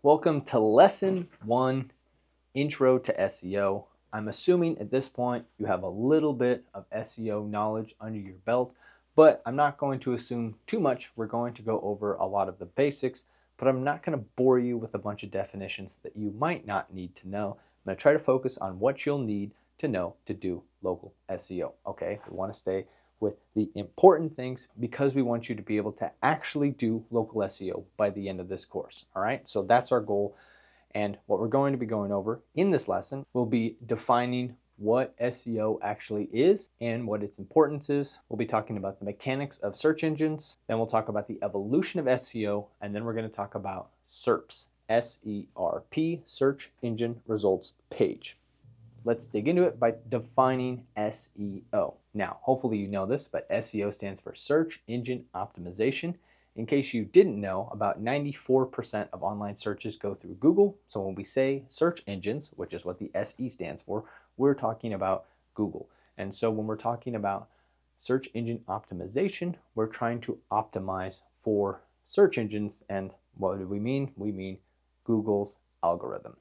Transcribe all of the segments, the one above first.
Welcome to Lesson 1, Intro to SEO. I'm assuming at this point you have a little bit of SEO knowledge under your belt, but I'm not going to assume too much. We're going to go over a lot of the basics, but I'm not going to bore you with a bunch of definitions that you might not need to know. I'm going to try to focus on what you'll need to know to do local SEO. Okay, we want to stay with the important things because we want you to be able to actually do local SEO by the end of this course. All right, so that's our goal. And what we're going to be going over in this lesson will be defining what SEO actually is and what its importance is. We'll be talking about the mechanics of search engines. Then we'll talk about the evolution of SEO. And then we're going to talk about SERPs, S-E-R-P, Search Engine Results Page. Let's dig into it by defining SEO. Now, hopefully you know this, but SEO stands for Search Engine Optimization. In case you didn't know, about 94% of online searches go through Google. So when we say search engines, which is what the SE stands for, we're talking about Google. And so when we're talking about search engine optimization, we're trying to optimize for search engines. And what do we mean? We mean Google's algorithm.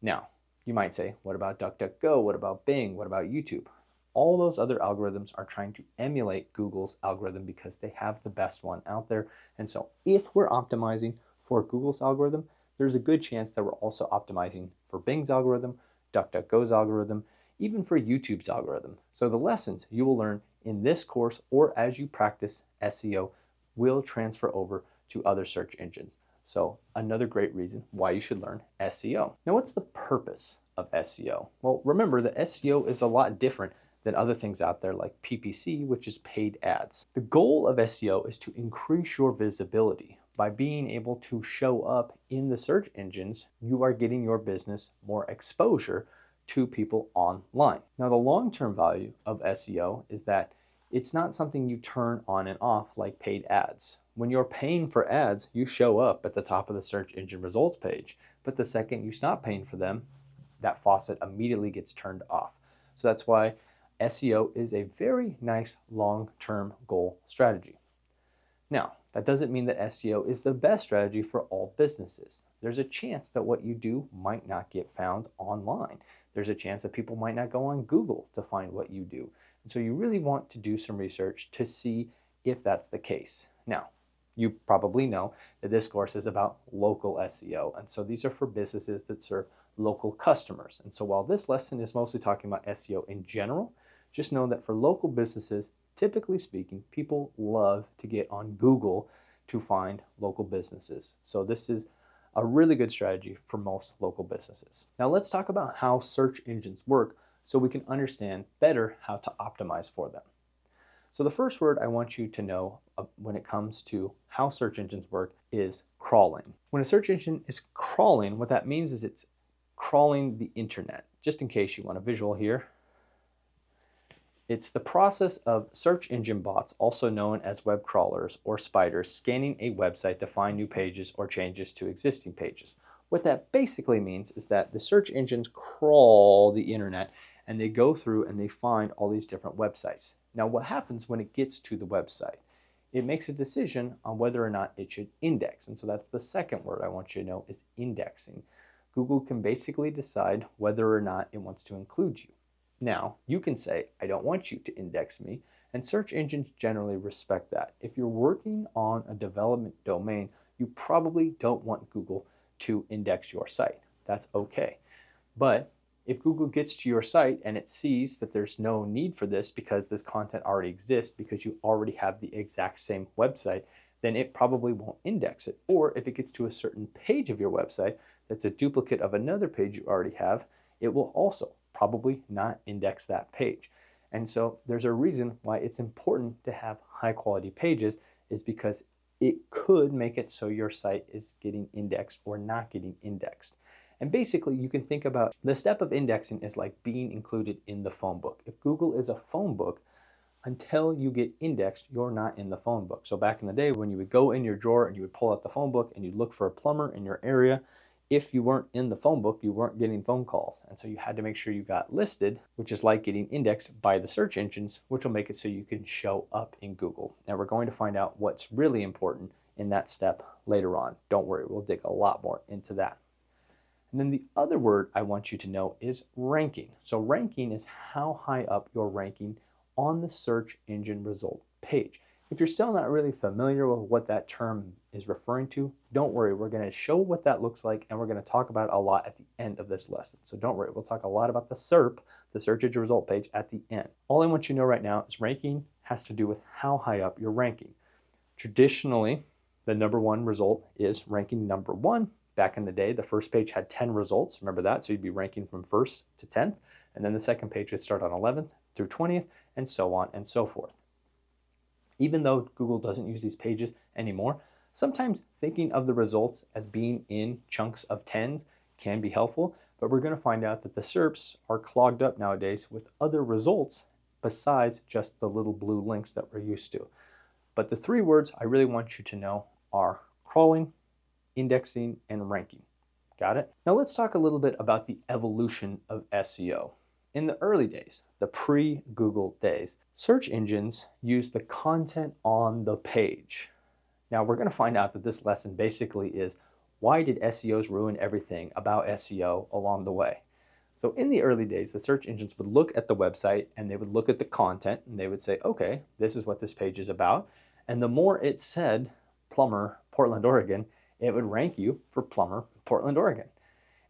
Now, you might say, what about DuckDuckGo? What about Bing? What about YouTube? All those other algorithms are trying to emulate Google's algorithm because they have the best one out there. And so if we're optimizing for Google's algorithm, there's a good chance that we're also optimizing for Bing's algorithm, DuckDuckGo's algorithm, even for YouTube's algorithm. So the lessons you will learn in this course or as you practice SEO will transfer over to other search engines. So another great reason why you should learn SEO. Now, what's the purpose of SEO? Well, remember that SEO is a lot different than other things out there like PPC, which is paid ads. The goal of SEO is to increase your visibility. By being able to show up in the search engines, you are getting your business more exposure to people online. Now, the long-term value of SEO is that it's not something you turn on and off like paid ads. When you're paying for ads, you show up at the top of the search engine results page. But the second you stop paying for them, that faucet immediately gets turned off. So that's why SEO is a very nice long-term goal strategy. Now, that doesn't mean that SEO is the best strategy for all businesses. There's a chance that what you do might not get found online. There's a chance that people might not go on Google to find what you do. And so you really want to do some research to see if that's the case. Now, you probably know that this course is about local SEO. And so these are for businesses that serve local customers. And so while this lesson is mostly talking about SEO in general, just know that for local businesses, typically speaking, people love to get on Google to find local businesses. So this is a really good strategy for most local businesses. Now let's talk about how search engines work so we can understand better how to optimize for them. So the first word I want you to know when it comes to how search engines work is crawling. When a search engine is crawling, what that means is it's crawling the internet. Just in case you want a visual here, it's the process of search engine bots, also known as web crawlers or spiders, scanning a website to find new pages or changes to existing pages. What that basically means is that the search engines crawl the internet and they go through and they find all these different websites. Now, what happens when it gets to the website? It makes a decision on whether or not it should index. And so that's the second word I want you to know is indexing. Google can basically decide whether or not it wants to include you. Now, you can say, I don't want you to index me, and search engines generally respect that. If you're working on a development domain, you probably don't want Google to index your site. That's okay. But if Google gets to your site and it sees that there's no need for this because this content already exists, because you already have the exact same website, then it probably won't index it. Or if it gets to a certain page of your website that's a duplicate of another page you already have, it will also probably not index that page. And so there's a reason why it's important to have high quality pages, is because it could make it so your site is getting indexed or not getting indexed. And basically you can think about the step of indexing is like being included in the phone book. If Google is a phone book, until you get indexed, you're not in the phone book. So back in the day when you would go in your drawer and you would pull out the phone book and you'd look for a plumber in your area, if you weren't in the phone book, you weren't getting phone calls. And so you had to make sure you got listed, which is like getting indexed by the search engines, which will make it so you can show up in Google. Now we're going to find out what's really important in that step later on. Don't worry, we'll dig a lot more into that. And then the other word I want you to know is ranking. So ranking is how high up you're ranking on the search engine result page. If you're still not really familiar with what that term is referring to, don't worry, we're going to show what that looks like, and we're going to talk about it a lot at the end of this lesson. So don't worry, we'll talk a lot about the SERP, the search engine result page, at the end. All I want you to know right now is ranking has to do with how high up you're ranking. Traditionally, the number one result is ranking number one. Back in the day, the first page had 10 results. Remember that? So you'd be ranking from 1st to 10th. And then the second page would start on 11th through 20th, and so on and so forth. Even though Google doesn't use these pages anymore, sometimes thinking of the results as being in chunks of tens can be helpful, but we're going to find out that the SERPs are clogged up nowadays with other results besides just the little blue links that we're used to. But the three words I really want you to know are crawling, indexing, and ranking. Got it? Now let's talk a little bit about the evolution of SEO. In the early days, the pre-Google days, search engines used the content on the page. Now we're going to find out that this lesson basically is, why did SEOs ruin everything about SEO along the way? So in the early days, the search engines would look at the website and they would look at the content and they would say, okay, this is what this page is about. And the more it said plumber, Portland, Oregon, it would rank you for plumber, Portland, Oregon.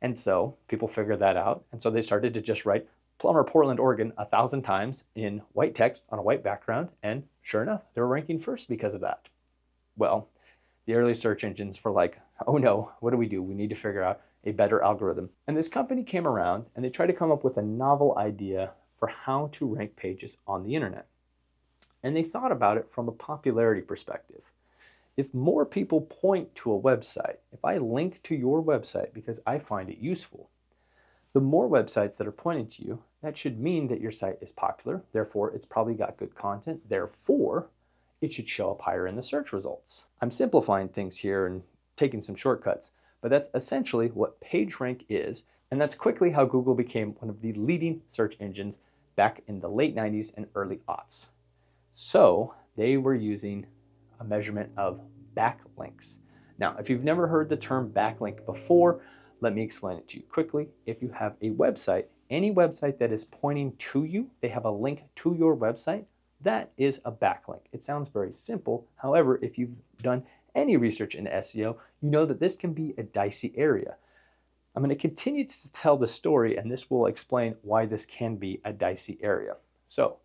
And so people figured that out. And so they started to just write plumber, Portland, Oregon 1,000 times in white text on a white background. And sure enough, they were ranking first because of that. Well, the early search engines were like, oh no, what do? We need to figure out a better algorithm. And this company came around and they tried to come up with a novel idea for how to rank pages on the internet. And they thought about it from a popularity perspective. If more people point to a website, if I link to your website because I find it useful, the more websites that are pointing to you, that should mean that your site is popular. Therefore, it's probably got good content. Therefore, it should show up higher in the search results. I'm simplifying things here and taking some shortcuts, but that's essentially what PageRank is, and that's quickly how Google became one of the leading search engines back in the late 90s and early aughts. So they were using a measurement of backlinks. Now, if you've never heard the term backlink before, let me explain it to you quickly. If you have a website, any website that is pointing to you, they have a link to your website, that is a backlink. It sounds very simple. However, if you've done any research in SEO, you know that this can be a dicey area. I'm going to continue to tell the story, and this will explain why this can be a dicey area. So,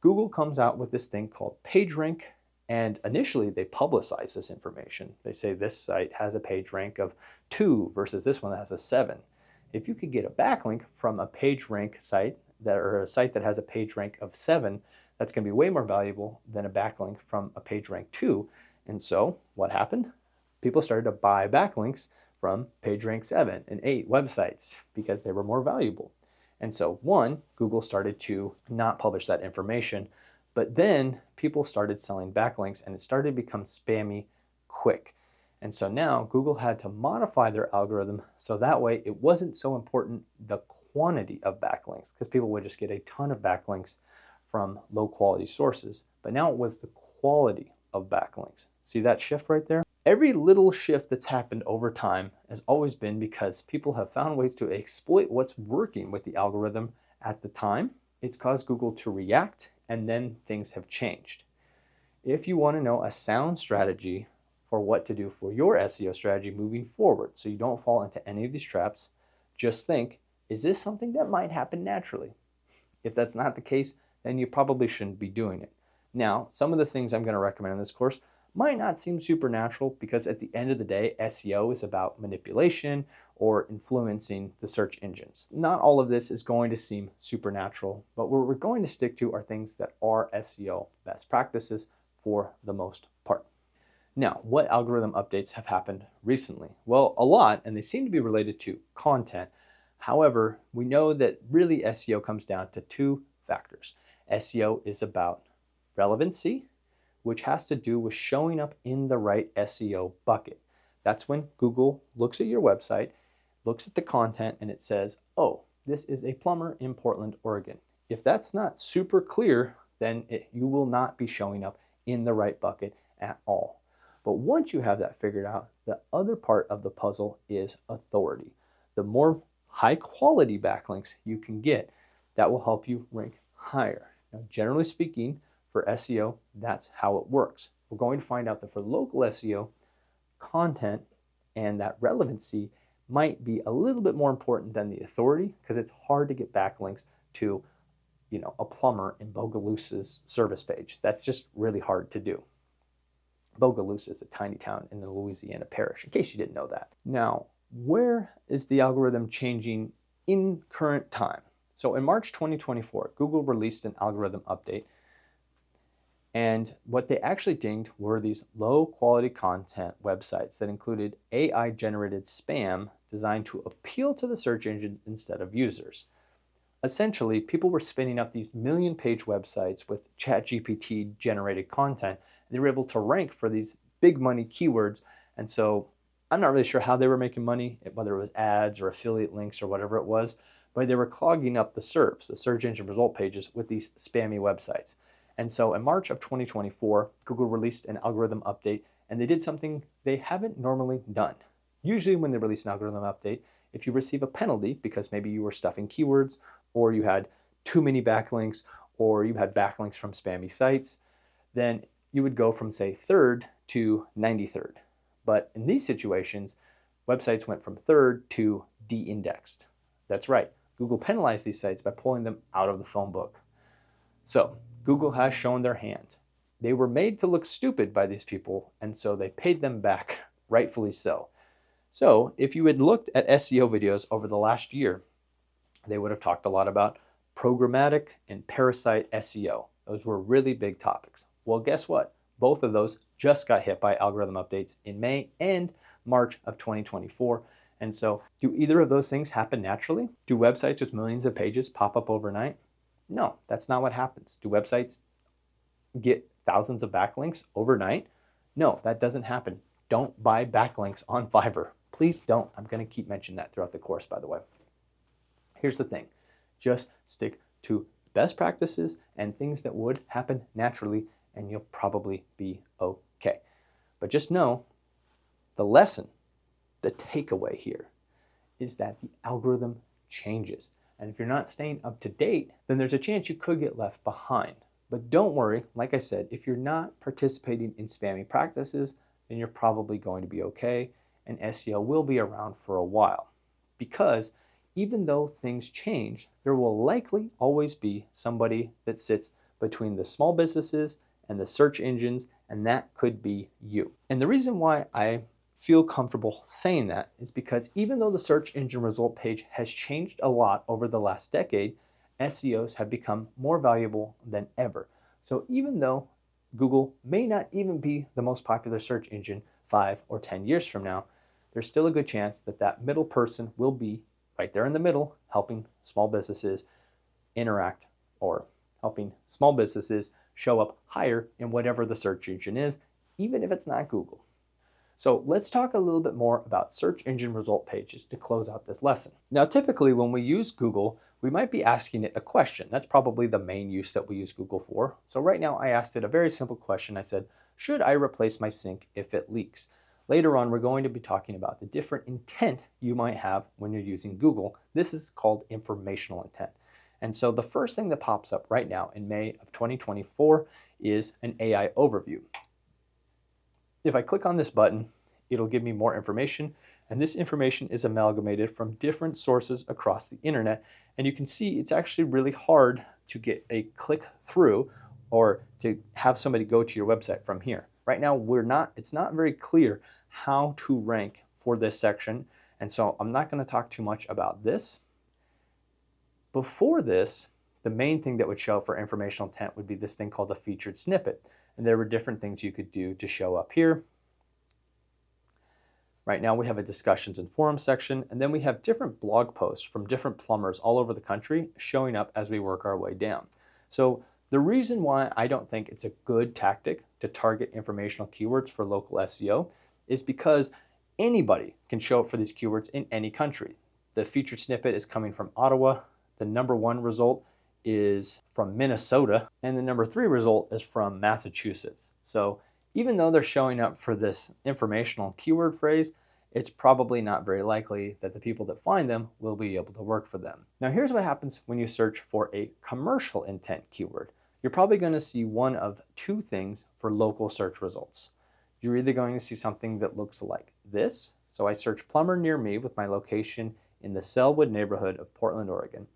Google comes out with this thing called PageRank, and initially they publicize this information. They say this site has a PageRank of 2 versus this one that has a 7. If you could get a backlink from a PageRank site, or a site that has a PageRank of 7, that's going to be way more valuable than a backlink from a PageRank 2. And so what happened? People started to buy backlinks from PageRank 7 and 8 websites because they were more valuable. And so Google started to not publish that information, but then people started selling backlinks and it started to become spammy quick. And so now Google had to modify their algorithm so that way it wasn't so important the quantity of backlinks, because people would just get a ton of backlinks from low quality sources. But now it was the quality of backlinks. See that shift right there? Every little shift that's happened over time has always been because people have found ways to exploit what's working with the algorithm at the time. It's caused Google to react, and then things have changed. If you want to know a sound strategy for what to do for your SEO strategy moving forward, so you don't fall into any of these traps, just think, is this something that might happen naturally? If that's not the case, then you probably shouldn't be doing it. Now, some of the things I'm going to recommend in this course might not seem supernatural because at the end of the day, SEO is about manipulation or influencing the search engines. Not all of this is going to seem supernatural, but what we're going to stick to are things that are SEO best practices for the most part. Now, what algorithm updates have happened recently? Well, a lot, and they seem to be related to content. However, we know that really SEO comes down to 2 factors. SEO is about relevancy, which has to do with showing up in the right SEO bucket. That's when Google looks at your website, looks at the content, and it says, oh, this is a plumber in Portland, Oregon. If that's not super clear, then you will not be showing up in the right bucket at all. But once you have that figured out, the other part of the puzzle is authority. The more high quality backlinks you can get, that will help you rank higher. Now, generally speaking, for SEO, that's how it works. We're going to find out that for local SEO, content and that relevancy might be a little bit more important than the authority, because it's hard to get backlinks to, a plumber in Bogalusa's service page. That's just really hard to do. Bogalusa is a tiny town in the Louisiana parish, in case you didn't know that. Now, where is the algorithm changing in current time? So in March 2024, Google released an algorithm update, and what they actually dinged were these low quality content websites that included AI generated spam designed to appeal to the search engine instead of users. Essentially, people were spinning up these million page websites with ChatGPT generated content. They were able to rank for these big money keywords. And so I'm not really sure how they were making money, whether it was ads or affiliate links or whatever it was, but they were clogging up the SERPs, the search engine result pages, with these spammy websites. And so in March of 2024, Google released an algorithm update, and they did something they haven't normally done. Usually when they release an algorithm update, if you receive a penalty because maybe you were stuffing keywords, or you had too many backlinks, or you had backlinks from spammy sites, then you would go from, say, 3rd to 93rd. But in these situations, websites went from 3rd to de-indexed. That's right, Google penalized these sites by pulling them out of the phone book. So Google has shown their hand. They were made to look stupid by these people, and so they paid them back, rightfully so. So if you had looked at SEO videos over the last year, they would have talked a lot about programmatic and parasite SEO. Those were really big topics. Well, guess what? Both of those just got hit by algorithm updates in May and March of 2024. And so do either of those things happen naturally? Do websites with millions of pages pop up overnight? No, that's not what happens. Do websites get thousands of backlinks overnight? No, that doesn't happen. Don't buy backlinks on Fiverr. Please don't. I'm going to keep mentioning that throughout the course, by the way. Here's the thing. Just stick to best practices and things that would happen naturally, and you'll probably be okay. But just know the lesson, the takeaway here, is that the algorithm changes. And if you're not staying up to date, then there's a chance you could get left behind. But don't worry, like I said, if you're not participating in spammy practices, then you're probably going to be okay, and SEO will be around for a while. Because even though things change, there will likely always be somebody that sits between the small businesses and the search engines, and that could be you. And the reason why I feel comfortable saying that is because even though the search engine result page has changed a lot over the last decade, SEOs have become more valuable than ever. So even though Google may not even be the most popular search engine 5 or 10 years from now, there's still a good chance that that middle person will be right there in the middle, helping small businesses interact, or helping small businesses show up higher in whatever the search engine is, even if it's not Google. So let's talk a little bit more about search engine result pages to close out this lesson. Now, typically when we use Google, we might be asking it a question. That's probably the main use that we use Google for. So right now I asked it a very simple question. I said, should I replace my sink if it leaks? Later on, we're going to be talking about the different intent you might have when you're using Google. This is called informational intent. And so the first thing that pops up right now in May of 2024 is an AI overview. If I click on this button, it'll give me more information, and this information is amalgamated from different sources across the internet. And you can see it's actually really hard to get a click through or to have somebody go to your website from here. Right now, it's not very clear how to rank for this section, and so I'm not going to talk too much about this. Before this, the main thing that would show for informational intent would be this thing called a featured snippet, and there were different things you could do to show up here. Right now we have a discussions and forums section, and then we have different blog posts from different plumbers all over the country showing up as we work our way down. So the reason why I don't think it's a good tactic to target informational keywords for local SEO is because anybody can show up for these keywords in any country. The featured snippet is coming from Ottawa, the #1 result is from Minnesota, and the #3 result is from Massachusetts. So Even though they're showing up for this informational keyword phrase, it's probably not very likely that the people that find them will be able to work for them. Now here's what happens when you search for a commercial intent keyword. You're probably going to see one of two things for local search results. You're either going to see something that looks like this. So I search plumber near me with my location in the Selwood neighborhood of Portland, Oregon.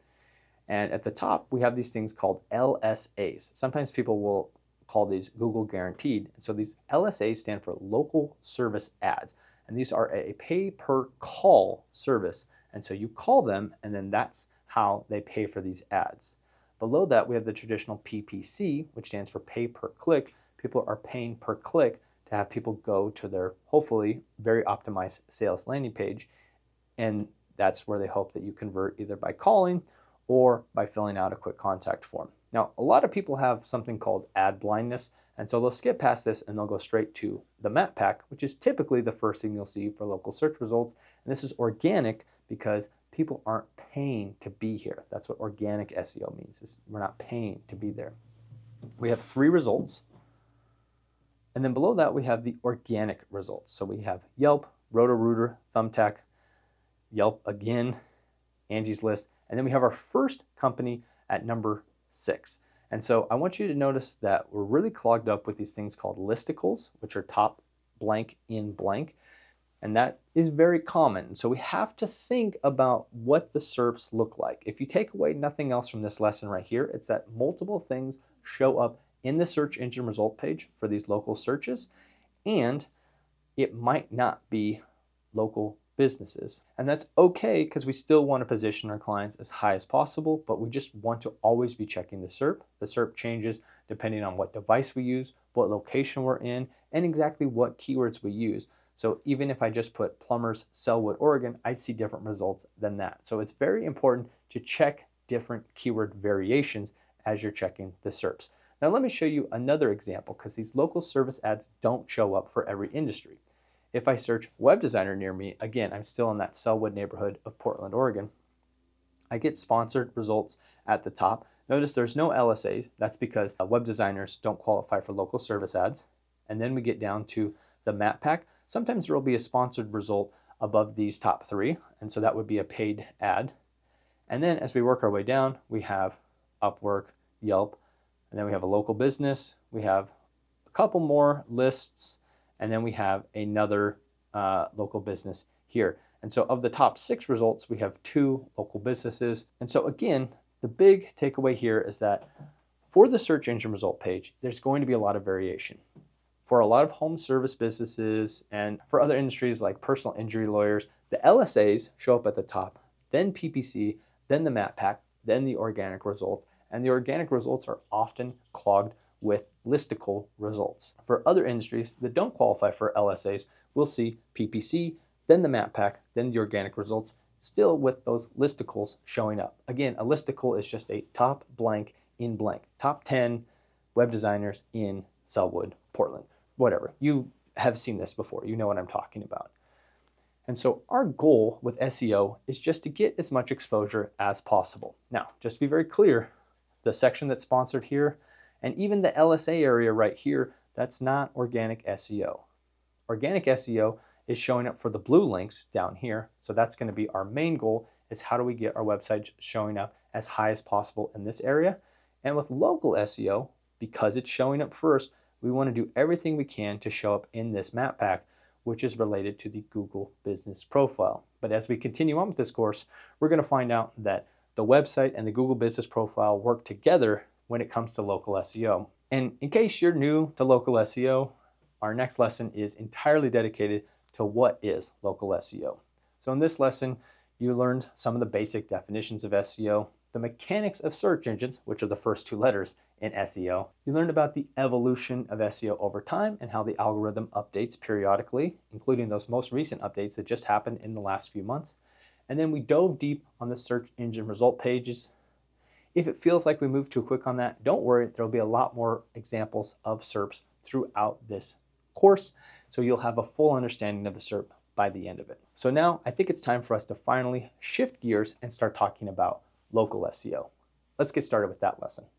And at the top, we have these things called LSAs. Sometimes people will call these Google guaranteed. And so these LSAs stand for local service ads. And these are a pay per call service. And so you call them, and then that's how they pay for these ads. Below that, we have the traditional PPC, which stands for pay per click. People are paying per click to have people go to their hopefully very optimized sales landing page. And that's where they hope that you convert either by calling or by filling out a quick contact form. Now, a lot of people have something called ad blindness, and so they'll skip past this and they'll go straight to the map pack, which is typically the first thing you'll see for local search results. And this is organic because people aren't paying to be here. That's what organic SEO means, is we're not paying to be there. We have 3 results. And then below that, we have the organic results. So we have Yelp, Roto-Rooter, Thumbtack, Yelp again, Angie's List, and then we have our first company at number 6. And so I want you to notice that we're really clogged up with these things called listicles, which are top blank in blank. And that is very common. So we have to think about what the SERPs look like. If you take away nothing else from this lesson right here, it's that multiple things show up in the search engine result page for these local searches, and it might not be local businesses. And that's okay, because we still want to position our clients as high as possible, but we just want to always be checking the SERP. The SERP changes depending on what device we use, what location we're in, and exactly what keywords we use. So even if I just put plumbers, Selwood, Oregon, I'd see different results than that. So it's very important to check different keyword variations as you're checking the SERPs. Now let me show you another example, because these local service ads don't show up for every industry. If I search web designer near me, again, I'm still in that Selwood neighborhood of Portland, Oregon, I get sponsored results at the top. Notice there's no LSAs. That's because web designers don't qualify for local service ads. And then we get down to the map pack. Sometimes there will be a sponsored result above these top 3, and so that would be a paid ad. And then as we work our way down, we have Upwork, Yelp, and then we have a local business. We have a couple more lists, and then we have another local business here. And so of the top 6 results, we have 2 local businesses. And so again, the big takeaway here is that for the search engine result page, there's going to be a lot of variation. For a lot of home service businesses and for other industries like personal injury lawyers, the LSAs show up at the top, then PPC, then the map pack, then the organic results. And the organic results are often clogged with listicle results. For other industries that don't qualify for LSAs, we'll see PPC, then the map pack, then the organic results, still with those listicles showing up. Again, a listicle is just a top blank in blank. Top 10 web designers in Selwood, Portland, whatever. You have seen this before. You know what I'm talking about. And so our goal with SEO is just to get as much exposure as possible. Now, just to be very clear, the section that's sponsored here, and even the LSA area right here, that's not organic SEO. Organic SEO is showing up for the blue links down here. So that's going to be our main goal, is how do we get our website showing up as high as possible in this area. And with local SEO, because it's showing up first, we want to do everything we can to show up in this map pack, which is related to the Google Business Profile. But as we continue on with this course, we're going to find out that the website and the Google Business Profile work together when it comes to local SEO. And in case you're new to local SEO, our next lesson is entirely dedicated to what is local SEO. So in this lesson, you learned some of the basic definitions of SEO, the mechanics of search engines, which are the first 2 letters in SEO. You learned about the evolution of SEO over time and how the algorithm updates periodically, including those most recent updates that just happened in the last few months. And then we dove deep on the search engine result pages. If it feels like we moved too quick on that, don't worry, there'll be a lot more examples of SERPs throughout this course, so you'll have a full understanding of the SERP by the end of it. So now I think it's time for us to finally shift gears and start talking about local SEO. Let's get started with that lesson.